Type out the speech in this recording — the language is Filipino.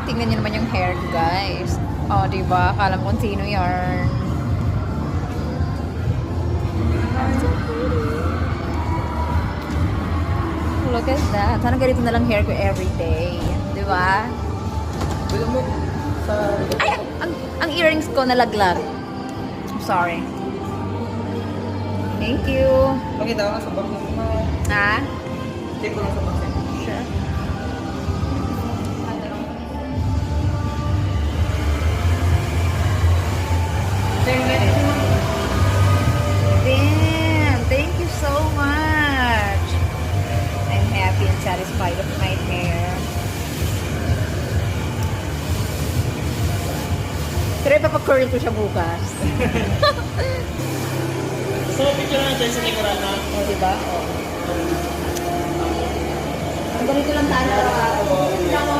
Tingnan niyo naman yung hair ko, guys. Oh, diba? Akala mo kung sino yarn. Look at that. Sana ganito na lang hair ko everyday. Diba? Bilang mo sa... Ay! Ang earrings ko nalaglag. I'm sorry. Thank you. Pakita ko nga sa box ng mga... Ha? Check ko lang sa box. Sure. Damn! Thank you so much. I'm happy and satisfied with my hair. Pero ipapag-curl ko siya bukas. So, picture na dyan sa likuran na. O, diba? O. Ang ganito lang sana araw-araw.